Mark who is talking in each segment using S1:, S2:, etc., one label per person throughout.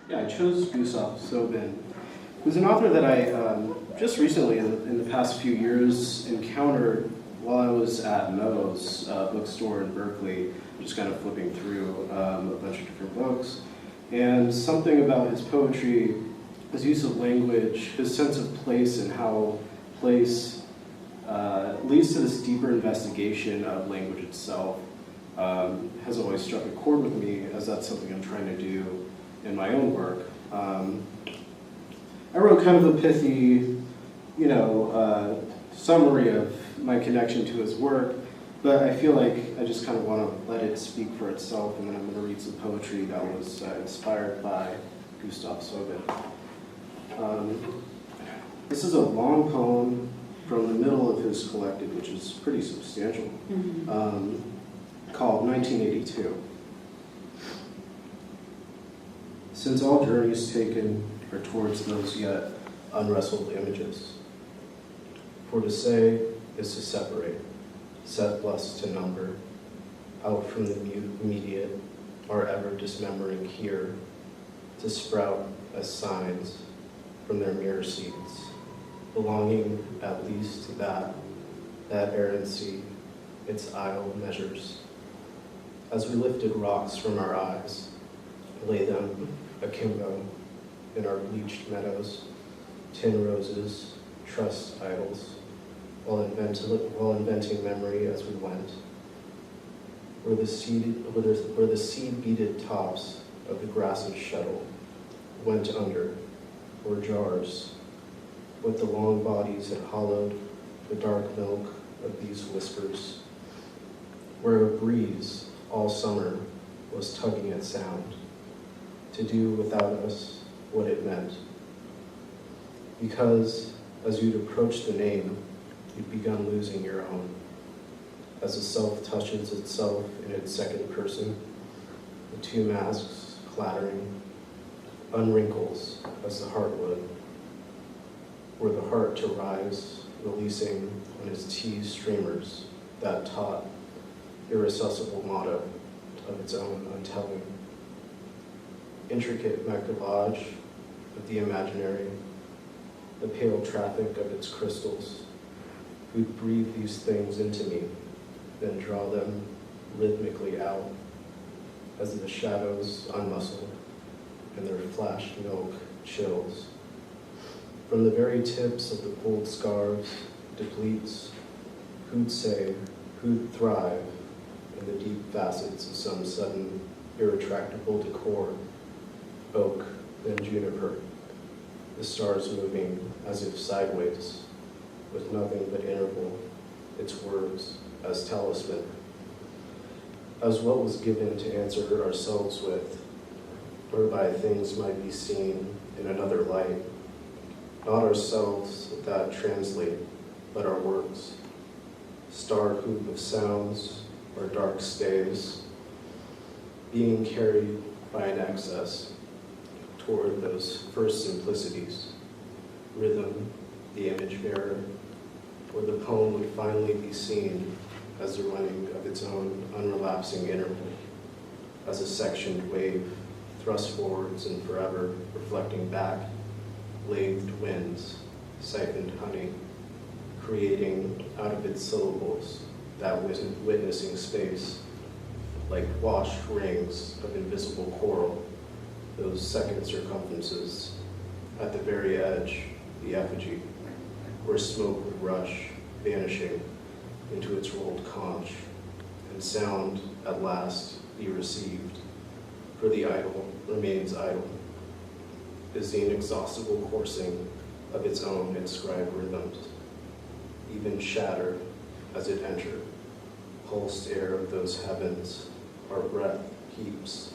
S1: Yeah, I chose Gustaf Sobin, who's an author that I just recently, in the past few years, encountered while I was at Meadows bookstore in Berkeley, just kind of flipping through a bunch of different books. And something about his poetry, his use of language, his sense of place and how place leads to this deeper investigation of language itself has always struck a chord with me, as that's something I'm trying to do in my own work. I wrote kind of a pithy, summary of my connection to his work, but I feel like I just kind of want to let it speak for itself, and then I'm going to read some poetry that was inspired by Gustaf Sobin. This is a long poem from the middle of his collected, which is pretty substantial, called 1982. Since all journeys taken are towards those yet unwrestled images, for to say is to separate, set less to number, out from the immediate, are ever dismembering here, to sprout as signs from their mirror seeds, belonging at least to that errancy its aisle measures. As we lifted rocks from our eyes, lay them akimbo in our bleached meadows, tin roses, trust idols, while inventing memory as we went, where the seed-beaded tops of the grassy shuttle went under, were jars, what the long bodies had hollowed the dark milk of these whispers, where a breeze all summer was tugging at sound, to do without us what it meant. Because as you'd approached the name, you'd begun losing your own. As the self touches itself in its second person, the two masks clattering, unwrinkles as the heart would, were the heart to rise, releasing on its teased streamers that taut, irresuscible motto of its own untelling. Intricate macavage of the imaginary, the pale traffic of its crystals, who'd breathe these things into me, then draw them rhythmically out as the shadows unmuscle and their flashed milk chills. From the very tips of the pulled scarves depletes, who'd say, who'd thrive in the deep facets of some sudden irretractable decor, oak, then juniper, the stars moving as if sideways, with nothing but interval, its words as talisman, as what was given to answer ourselves with, whereby things might be seen in another light, not ourselves that translate, but our works, star hoop of sounds or dark staves, being carried by an excess toward those first simplicities, rhythm, the image bearer, where the poem would finally be seen as the running of its own unrelapsing interval, as a sectioned wave thrust forwards and forever reflecting back, lathed winds, siphoned honey, creating out of its syllables that witnessing space, like washed rings of invisible coral, those second circumferences, at the very edge, the effigy, where smoke would rush, vanishing into its rolled conch, and sound at last be received, for the idol remains idle, is the inexhaustible coursing of its own inscribed rhythms, even shattered as it entered, pulsed air of those heavens, our breath keeps.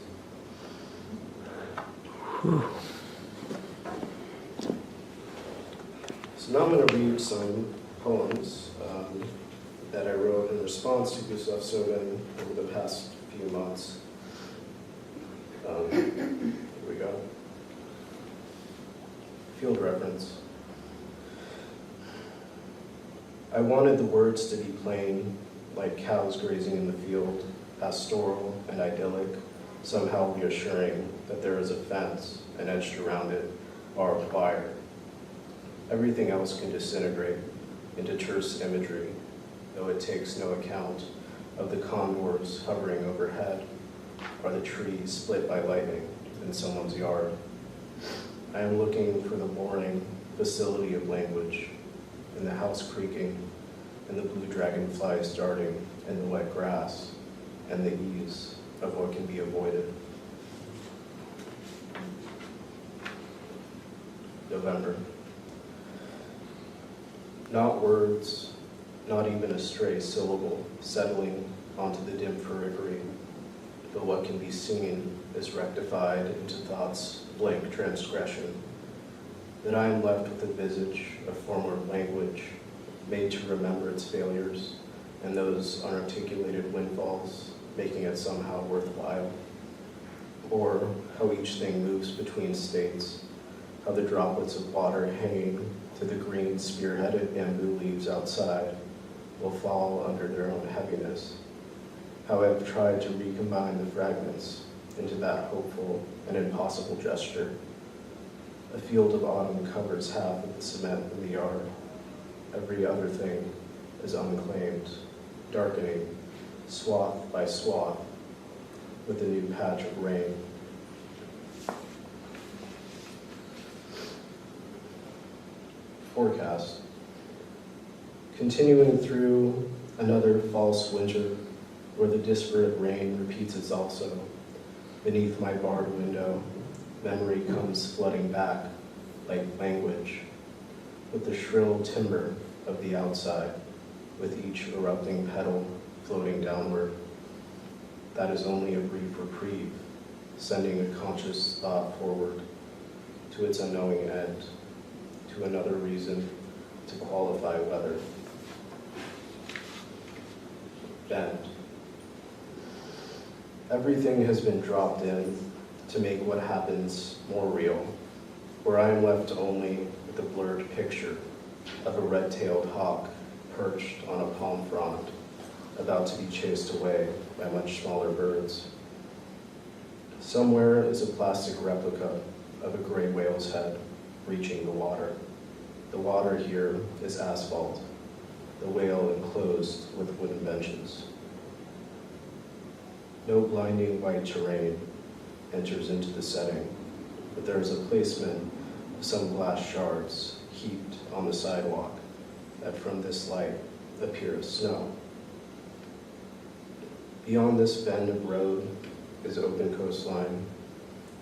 S1: So now I'm going to read some poems that I wrote in response to Gustaf Sobin over the past few months. Here we go. Field reference. I wanted the words to be plain, like cows grazing in the field, pastoral and idyllic, somehow reassuring that there is a fence and edged around it barbed wire. Everything else can disintegrate into terse imagery, though it takes no account of the condors hovering overhead or the trees split by lightning in someone's yard. I am looking for the boring facility of language, in the house creaking, and the blue dragonflies darting in the wet grass, and the ease of what can be avoided. November. Not words, not even a stray syllable settling onto the dim periphery, but what can be seen is rectified into thought's blank transgression, that I am left with a visage of former language made to remember its failures and those unarticulated windfalls, making it somehow worthwhile, or how each thing moves between states, how the droplets of water hanging to the green spearheaded bamboo leaves outside will fall under their own heaviness, how I've tried to recombine the fragments into that hopeful and impossible gesture. A field of autumn covers half of the cement in the yard. Every other thing is unclaimed, darkening, swath by swath, with a new patch of rain. Forecast. Continuing through another false winter, where the disparate rain repeats itself so. Beneath my barred window, memory comes flooding back like language, with the shrill timbre of the outside, with each erupting petal floating downward. That is only a brief reprieve, sending a conscious thought forward to its unknowing end, to another reason to qualify weather. Bend. Everything has been dropped in to make what happens more real, where I am left only with a blurred picture of a red-tailed hawk perched on a palm frond, about to be chased away by much smaller birds. Somewhere is a plastic replica of a gray whale's head reaching the water. The water here is asphalt, the whale enclosed with wooden benches. No blinding white terrain enters into the setting, but there is a placement of some glass shards heaped on the sidewalk that from this light appear as snow. Beyond this bend of road is open coastline,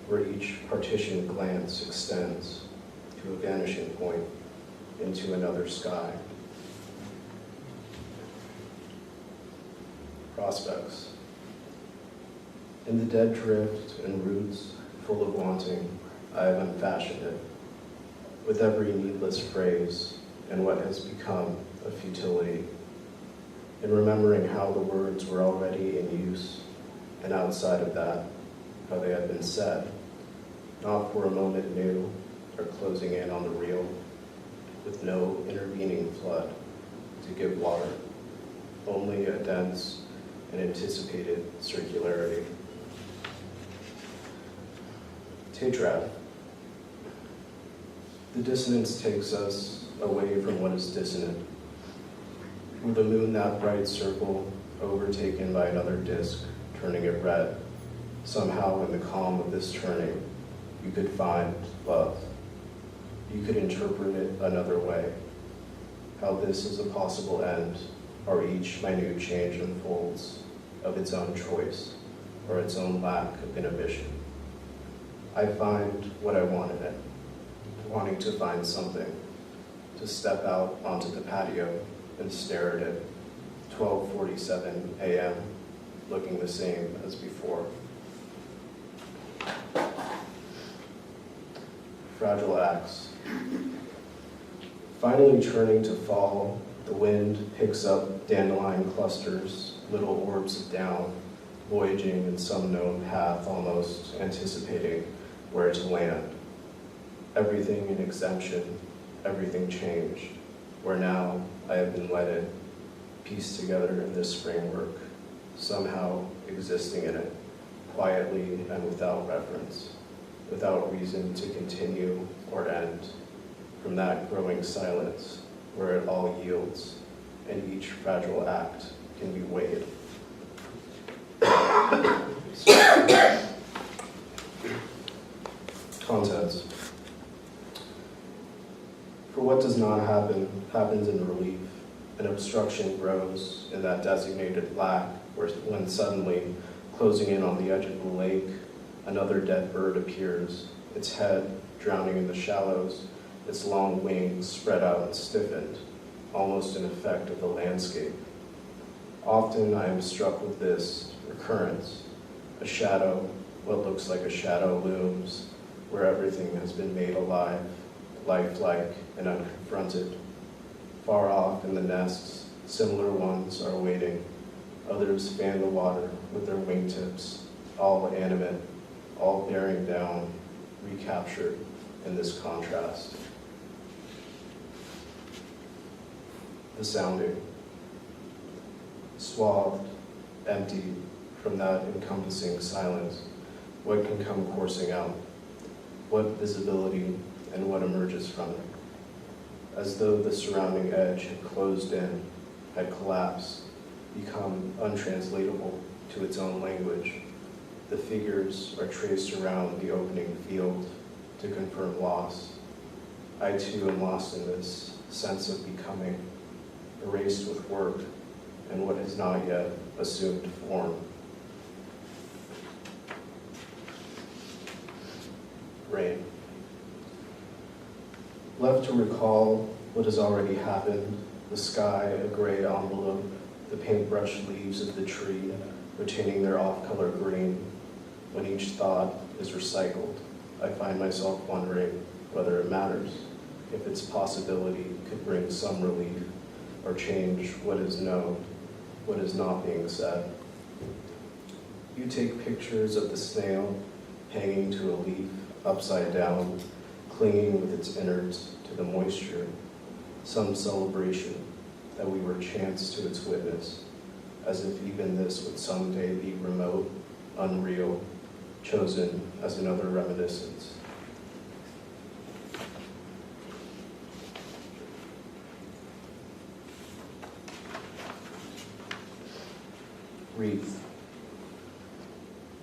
S1: where each partitioned glance extends to a vanishing point into another sky. Prospects. In the dead drift and roots full of wanting, I have unfashioned it, with every needless phrase and what has become a futility, in remembering how the words were already in use, and outside of that, how they had been said, not for a moment new or closing in on the real, with no intervening flood to give water, only a dense and anticipated circularity. Tetrad. The dissonance takes us away from what is dissonant. With the moon, that bright circle, overtaken by another disk, turning it red, somehow in the calm of this turning, you could find love. You could interpret it another way. How this is a possible end, or each minute change unfolds of its own choice, or its own lack of inhibition. I find what I want in it, wanting to find something, to step out onto the patio and stare at it, 12:47 a.m., looking the same as before. Fragile acts. Finally turning to fall, the wind picks up dandelion clusters, little orbs of down, voyaging in some known path, almost anticipating where to land. Everything in exemption, everything changed, where now I have been wedded, pieced together in this framework, somehow existing in it, quietly and without reference, without reason to continue or end, from that growing silence where it all yields and each fragile act can be weighed. Contents. For what does not happen, happens in relief. An obstruction grows in that designated black, when suddenly, closing in on the edge of the lake, another dead bird appears, its head drowning in the shallows, its long wings spread out and stiffened, almost an effect of the landscape. Often I am struck with this recurrence. A shadow, what looks like a shadow, looms where everything has been made alive, lifelike and unconfronted. Far off in the nests, similar ones are waiting. Others fan the water with their wingtips, all animate, all bearing down, recaptured in this contrast. The sounding. Swathed, empty from that encompassing silence, what can come coursing out? What visibility and what emerges from it? As though the surrounding edge had closed in, had collapsed, become untranslatable to its own language. The figures are traced around the opening field to confirm loss. I too am lost in this sense of becoming, erased with work and what has not yet assumed form. Rain. Left to recall what has already happened, the sky a gray envelope, the paintbrush leaves of the tree retaining their off-color green. When each thought is recycled, I find myself wondering whether it matters, if its possibility could bring some relief or change what is known, what is not being said. You take pictures of the snail hanging to a leaf, upside down, clinging with its innards to the moisture, some celebration that we were chance to its witness, as if even this would someday be remote, unreal, chosen as another reminiscence. Wreath.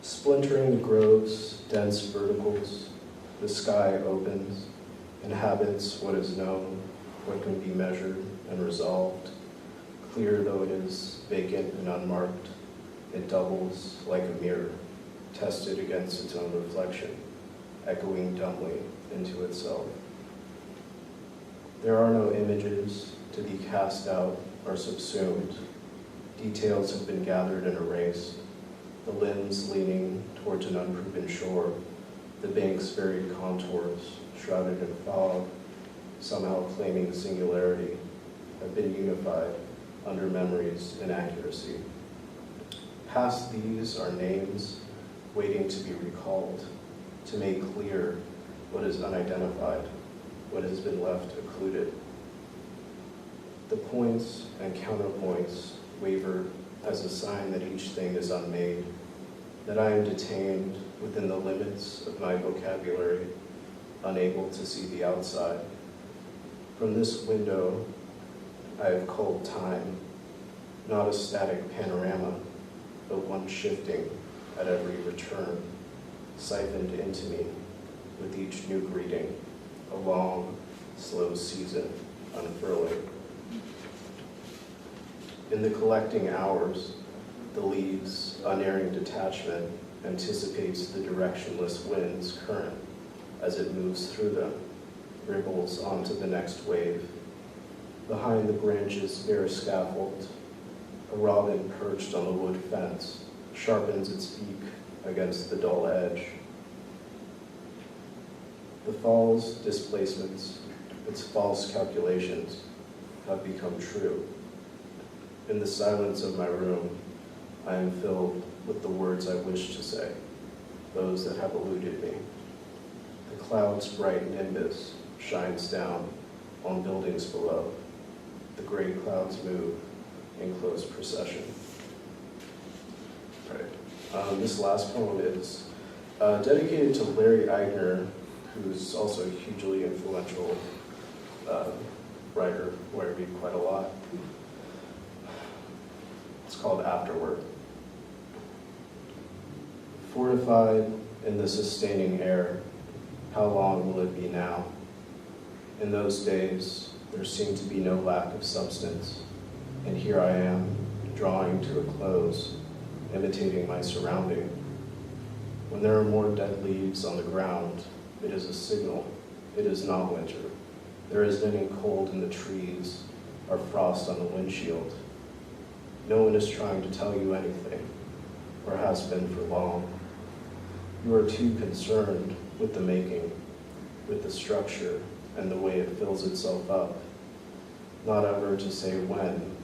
S1: Splintering the grove's dense verticals, the sky opens, inhabits what is known, what can be measured and resolved. Clear though it is, vacant and unmarked, it doubles like a mirror, tested against its own reflection, echoing dumbly into itself. There are no images to be cast out or subsumed. Details have been gathered and erased, the limbs leaning towards an unproven shore, the bank's varied contours, shrouded in fog, somehow claiming singularity, have been unified under memory's inaccuracy. Past these are names waiting to be recalled, to make clear what is unidentified, what has been left occluded. The points and counterpoints waver as a sign that each thing is unmade, that I am detained within the limits of my vocabulary, unable to see the outside. From this window, I have culled time, not a static panorama, but one shifting at every return, siphoned into me with each new greeting, a long, slow season unfurling. In the collecting hours, the leaves' unerring detachment anticipates the directionless wind's current as it moves through them, ripples onto the next wave. Behind the branches' bare scaffold, a robin perched on the wood fence sharpens its beak against the dull edge. The fall's displacements, its false calculations, have become true. In the silence of my room, I am filled with the words I wish to say, those that have eluded me. The cloud's bright nimbus shines down on buildings below. The gray clouds move in close procession. Right. This last poem is dedicated to Larry Eigner, who's also a hugely influential writer who I read quite a lot. It's called Afterward. Fortified in the sustaining air, how long will it be now? In those days, there seemed to be no lack of substance, and here I am, drawing to a close, imitating my surrounding. When there are more dead leaves on the ground, it is a signal. It is not winter. There isn't any cold in the trees or frost on the windshield. No one is trying to tell you anything, or has been for long. You are too concerned with the making, with the structure, and the way it fills itself up, not ever to say when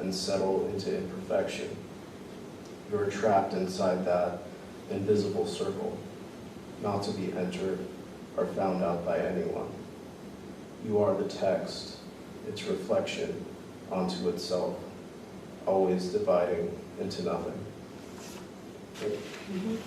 S1: and settle into imperfection. You are trapped inside that invisible circle, not to be entered or found out by anyone. You are the text, its reflection onto itself, always dividing into nothing. Thank you.